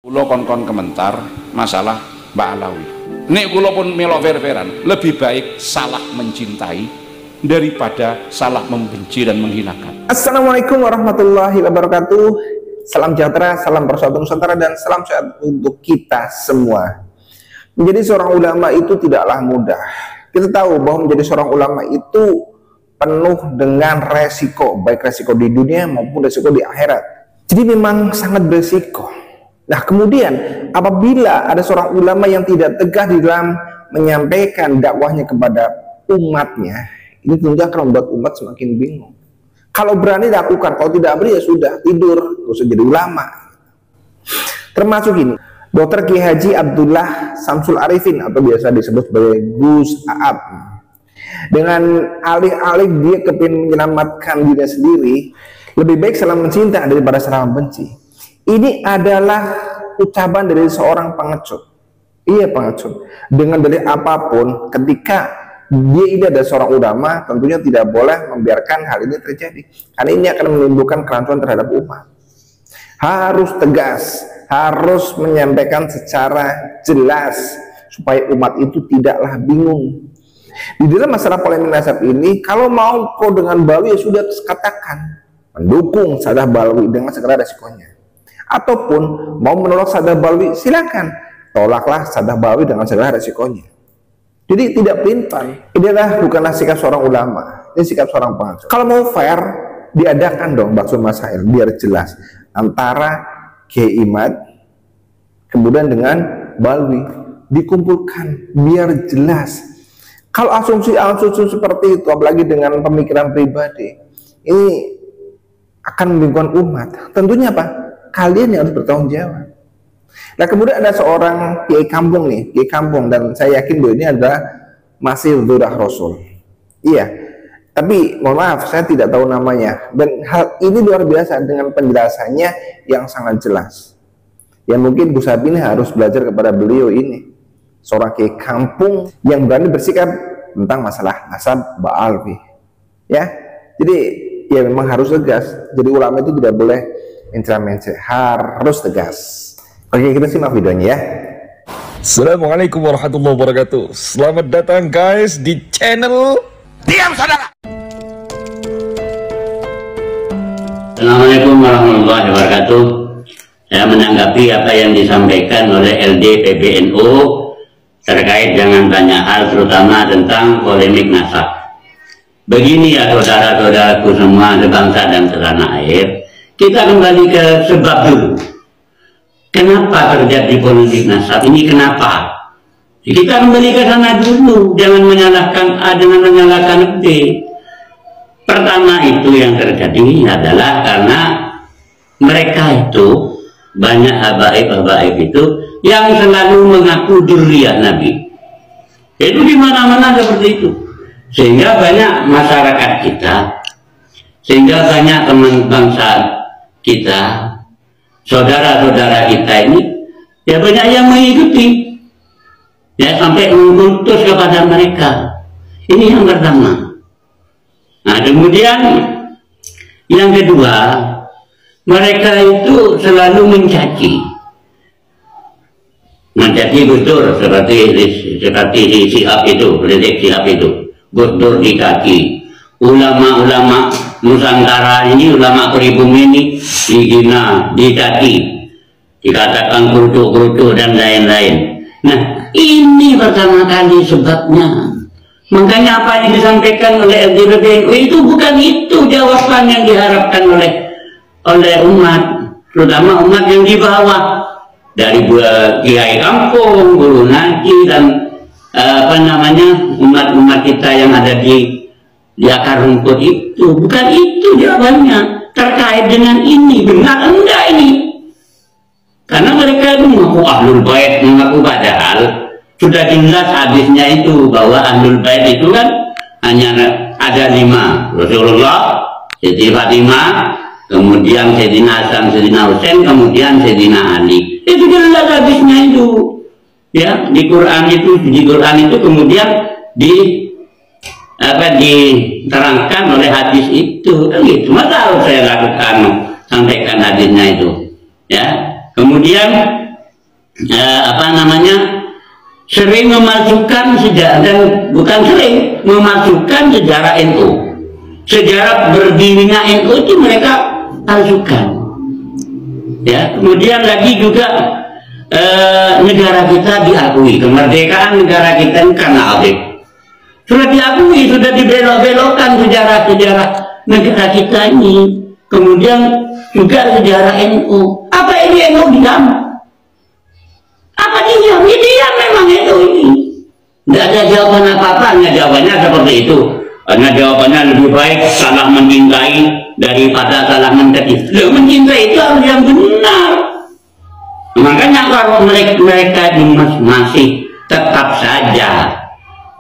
Kula kon-kon komentar masalah Mbak Alawi. Nek kula pun melok ver-veran, lebih baik salah mencintai daripada salah membenci dan menghinakan. Assalamualaikum warahmatullahi wabarakatuh. Salam sejahtera, salam persatuan Nusantara, dan salam sehat untuk kita semua. Menjadi seorang ulama itu tidaklah mudah. Kita tahu bahwa menjadi seorang ulama itu penuh dengan resiko, baik resiko di dunia maupun resiko di akhirat. Jadi memang sangat beresiko. Nah, kemudian apabila ada seorang ulama yang tidak tegas di dalam menyampaikan dakwahnya kepada umatnya, ini tentu akan membuat umat semakin bingung. Kalau berani lakukan, kalau tidak berani ya sudah, tidur, gak usah jadi ulama. Termasuk ini, Dr. Kiai Haji Abdullah Samsul Arifin atau biasa disebut sebagai Gus Aab. Dengan alih-alih dia kepingin menyelamatkan dirinya sendiri, lebih baik saling mencinta daripada saling membenci. Ini adalah ucapan dari seorang pengecut. Iya, pengecut. Dengan dalih apapun, ketika dia ini ada seorang ulama, tentunya tidak boleh membiarkan hal ini terjadi, karena ini akan menimbulkan kerancuan terhadap umat. Harus tegas, harus menyampaikan secara jelas supaya umat itu tidaklah bingung. Di dalam masalah polemik nasab ini, kalau mau pro dengan Balawi ya sudah katakan mendukung Sadaqah Balawi dengan segala resikonya, ataupun mau menolak Sadaqah Balawi, silakan tolaklah Sadaqah Balawi dengan segala resikonya. Jadi tidak pelin-pelan. Ini adalah bukanlah sikap seorang ulama, ini sikap seorang pengajar. Kalau mau fair, diadakan dong bakso masail biar jelas antara Kiai Imad kemudian dengan Balawi, dikumpulkan biar jelas. Kalau asumsi-asumsi seperti itu, apalagi dengan pemikiran pribadi, ini akan membingungkan umat. Tentunya apa? Kalian yang harus bertanggung jawab. Nah, kemudian ada seorang kiai kampung nih, kiai kampung, dan saya yakin bahwa ini adalah masih Dhurah Rasul. Iya, tapi mohon maaf saya tidak tahu namanya, dan hal ini luar biasa dengan penjelasannya yang sangat jelas. Ya mungkin Gus Abi ini harus belajar kepada beliau ini, seorang kiai kampung yang berani bersikap tentang masalah nasab Ba'alwi. Ya, jadi ya memang harus tegas. Jadi ulama itu tidak boleh mencela-mencela, harus tegas. Oke, kita simak videonya ya. Assalamualaikum warahmatullahi wabarakatuh. Selamat datang guys di channel Diam saudara. Assalamualaikum warahmatullahi wabarakatuh. Saya menanggapi apa yang disampaikan oleh LD PBNU terkait dengan banyak hal, terutama tentang polemik nasab. Begini ya saudara-saudaraku semua sebangsa dan setanah air, kita kembali ke sebab dulu. Kenapa terjadi polemik nasab ini? Kenapa? Kita kembali ke sana dulu, jangan menyalahkan A dengan menyalahkan B. Pertama itu yang terjadi adalah karena mereka itu banyak habaib-habaib itu yang selalu mengaku dzurriyyah Nabi. Itu di mana-mana seperti itu. Sehingga banyak masyarakat kita, sehingga banyak teman bangsa kita, saudara-saudara kita ini, ya banyak yang mengikuti, ya sampai mengutus kepada mereka. Ini yang pertama. Nah, kemudian yang kedua, mereka itu selalu mencaci Gus Dur, seperti di Syihab itu, Rizik Syihab itu, Gus Dur dicaci. Ulama-ulama Nusantara ini, ulama pribumi ini dihina, dicaci, dikatakan kerucuk-kerucuk dan lain-lain. Nah, ini pertama kali sebabnya. Makanya apa yang disampaikan oleh LDPBNU itu bukan itu jawaban yang diharapkan oleh umat, terutama umat yang di bawah, dari kiai kampung, guru ngaji, dan umat-umat kita yang ada di akar rumput itu. Bukan itu jawabannya terkait dengan ini. Benar enggak ini? Karena mereka itu mengaku ahlul bait, mengaku, padahal sudah jelas hadisnya itu bahwa ahlul bait itu kan hanya ada 5: Rasulullah, Siti Fatimah, kemudian Sayyidina Hasan, Sayyidina Husain, kemudian Sayyidina Ali. Itu jelas hadisnya itu. Ya, di Quran itu kemudian diterangkan oleh hadis itu, kan gitu. Masa harus saya lakukan sampaikan hadisnya itu, ya. Kemudian sering memasukkan sejarah, dan bukan sering memasukkan sejarah NU. Sejarah berdirinya NU itu mereka palsukan. Ya, kemudian lagi juga negara kita diakui, kemerdekaan negara kita ini karena Habib. Sudah diakui, sudah dibelok-belokkan sejarah-sejarah negara kita ini. Kemudian juga sejarah NU. Apa ini NU diam? Apa diam? Ya diam memang NU ini. Tidak ada jawaban apa-apa, hanya jawabannya seperti itu. Hanya jawabannya lebih baik salah mencintai daripada salah mencaci. Loh, mencintai itu harus yang benar. Makanya kalau mereka masih tetap saja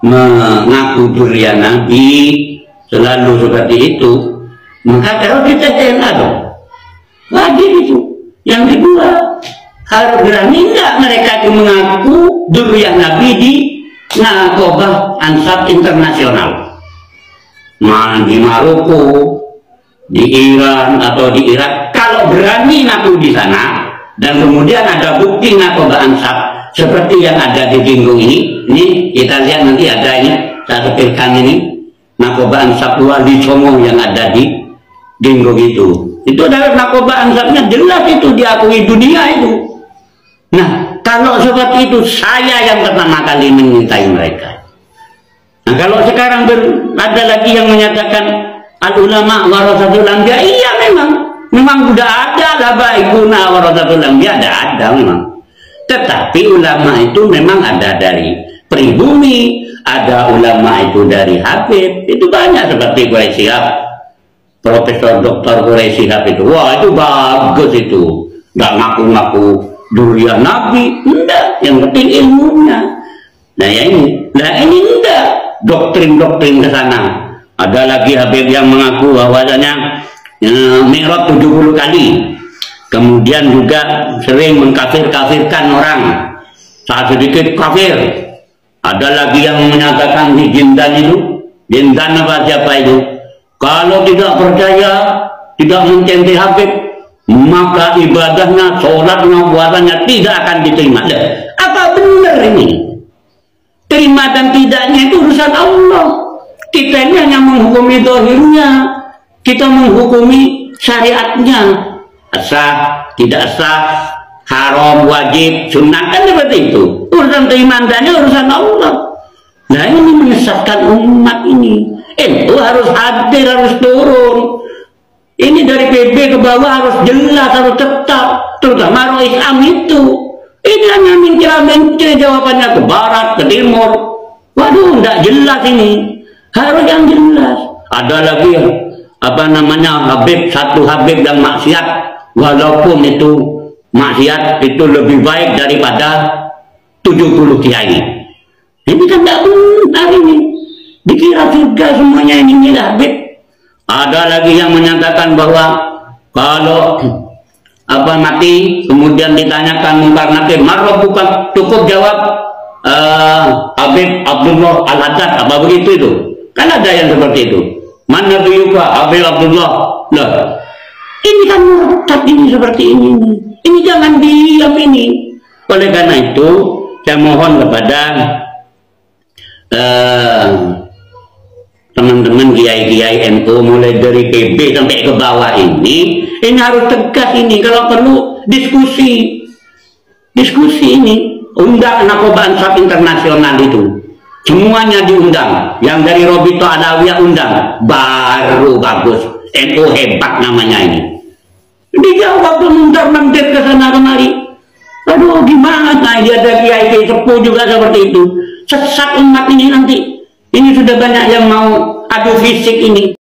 mengaku durian Nabi selalu seperti itu, maka kalau kita DNA dong, wajib itu. Yang kedua, harus berani enggak mereka itu mengaku durian Nabi di Narkoba Ansab Internasional. Di Maroko, di Iran atau di Irak, kalau berani ngaku di sana dan kemudian ada bukti Narkoba Ansab seperti yang ada di Jinggung ini kita lihat nanti ada ini, saya sepilkan ini Narkoba Ansab Wali Songo yang ada di Jinggung itu adalah Narkoba Ansabnya, jelas itu diakui dunia itu. Nah, kalau seperti itu saya yang pertama kali menyintai mereka. Nah, kalau sekarang ada lagi yang menyatakan al-ulama warasatul anbiya, iya memang sudah ada lah baikuna warasatul anbiya, ada memang. Tetapi ulama itu memang ada dari pribumi, ada ulama itu dari Habib, itu banyak seperti Quraisy Shihab, Profesor Dr. Quraisy Shihab itu, wah itu bagus itu, nggak ngaku-ngaku durian Nabi, enggak, yang penting ilmunya. Nah ya ini enggak, doktrin-doktrin ke sana. Ada lagi Habib yang mengaku bahwasanya Mi'raj 70 kali. Kemudian juga sering mengkafir-kafirkan orang. Saat sedikit kafir. Ada lagi yang menyatakan di Jindan itu, Jindan apa siapa itu? Kalau tidak percaya, tidak mencintai Habib, maka ibadahnya, sholatnya, puasanya tidak akan diterima. Apa benar ini? Terima dan tidaknya itu urusan Allah. Kita ini hanya menghukumi dohirnya, kita menghukumi syariatnya, sah, tidak sah, haram, wajib, sunnah, kan seperti itu. Urusan terima tidaknya urusan Allah. Nah ini menyesatkan umat ini. Itu harus hadir, harus turun. Ini dari PB ke bawah harus jelas, harus tetap, terutama roh Islam itu. Ini hanya mencela-mencela, jawabannya ke barat, ke timur. Waduh, tidak jelas ini. Harus yang jelas. Ada lagi Habib, satu Habib yang maksiat, walaupun itu maksiat itu lebih baik daripada 70 kiai. Ini kan tidak benar ini. Dikira surga semuanya ini Habib. Ada lagi yang menyatakan bahwa kalau mati kemudian ditanyakan mungkar nakir, marah bukan cukup jawab Habib Abdullah Al-Haddad, apa begitu itu? Kan ada yang seperti itu. Mana biyuka Habib Abdullah? Loh, ini kan murtad ini seperti ini. Ini jangan diam ini. Oleh karena itu saya mohon kepada teman-teman kiai-kiai NU mulai dari PB sampai ke bawah ini harus tegas ini. Kalau perlu diskusi ini, undang Narkoba Ansab Internasional itu, semuanya diundang. Yang dari Robito Adawiyah undang, baru bagus. NU hebat namanya ini. Dijawab mentar-mentir ke sana kemari. Aduh gimana? Nah, dia ada kiai sepuh juga seperti itu. Sesat umat ini nanti. Ini sudah banyak yang mau adu fisik ini.